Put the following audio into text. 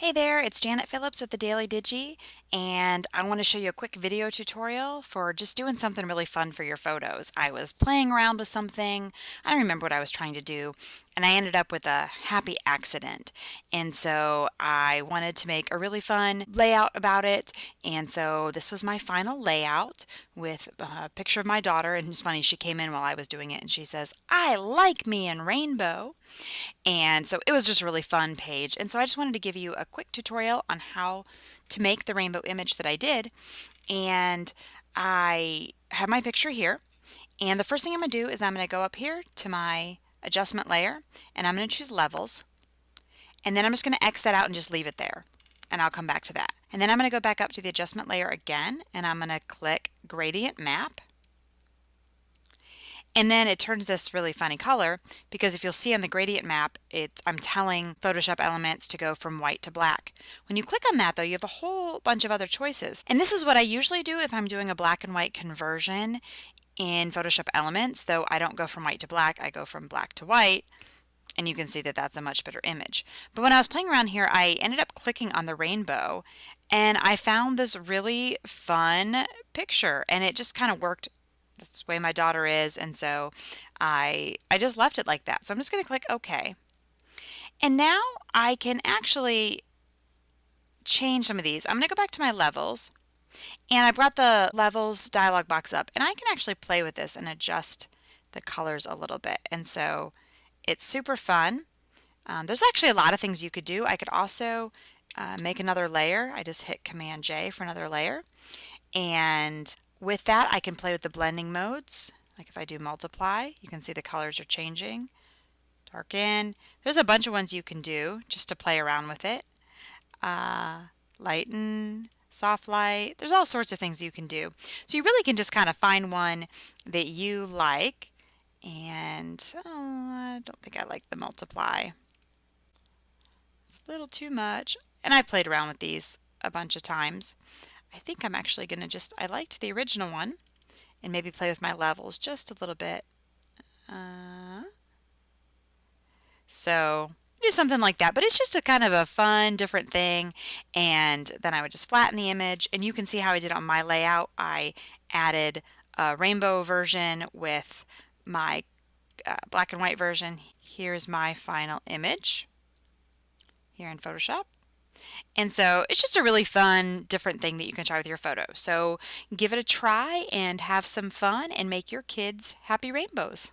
Hey there, it's Janet Phillips with the Daily Digi, and I want to show you a quick video tutorial for just doing something really fun for your photos. I was playing around with something, I don't remember what I was trying to do, and I ended up with a happy accident. And so I wanted to make a really fun layout about it, and so this was my final layout with a picture of my daughter, and it's funny, she came in while I was doing it, and she says, "I like me in rainbow." And so it was just a really fun page. And so I just wanted to give you a quick tutorial on how to make the rainbow image that I did. And I have my picture here. And the first thing I'm going to do is I'm going to go up here to my adjustment layer and I'm going to choose levels. And then I'm just going to X that out and just leave it there. And I'll come back to that. And then I'm going to go back up to the adjustment layer again and I'm going to click gradient map. And then it turns this really funny color because if you'll see on the gradient map, I'm telling Photoshop Elements to go from white to black. When you click on that though, you have a whole bunch of other choices. And this is what I usually do if I'm doing a black and white conversion in Photoshop Elements, though I don't go from white to black, I go from black to white. And you can see that that's a much better image. But when I was playing around here, I ended up clicking on the rainbow and I found this really fun picture and it just kind of worked. That's the way my daughter is, and so I just left it like that. So I'm just going to click OK. And now I can actually change some of these. I'm going to go back to my levels, and I brought the levels dialog box up, and I can actually play with this and adjust the colors a little bit. And so it's super fun. There's actually a lot of things you could do. I could also make another layer. I just hit Command J for another layer. And with that, I can play with the blending modes. Like if I do multiply, you can see the colors are changing. Darken. There's a bunch of ones you can do just to play around with it. Lighten, soft light. There's all sorts of things you can do. So you really can just kind of find one that you like. And I don't think I like the multiply. It's a little too much. And I've played around with these a bunch of times. I think I'm actually going to I liked the original one and maybe play with my levels just a little bit. So do something like that, but it's just a kind of a fun, different thing. And then I would just flatten the image and you can see how I did on my layout. I added a rainbow version with my black and white version. Here's my final image here in Photoshop. And so it's just a really fun, different thing that you can try with your photo. So give it a try and have some fun and make your kids happy rainbows.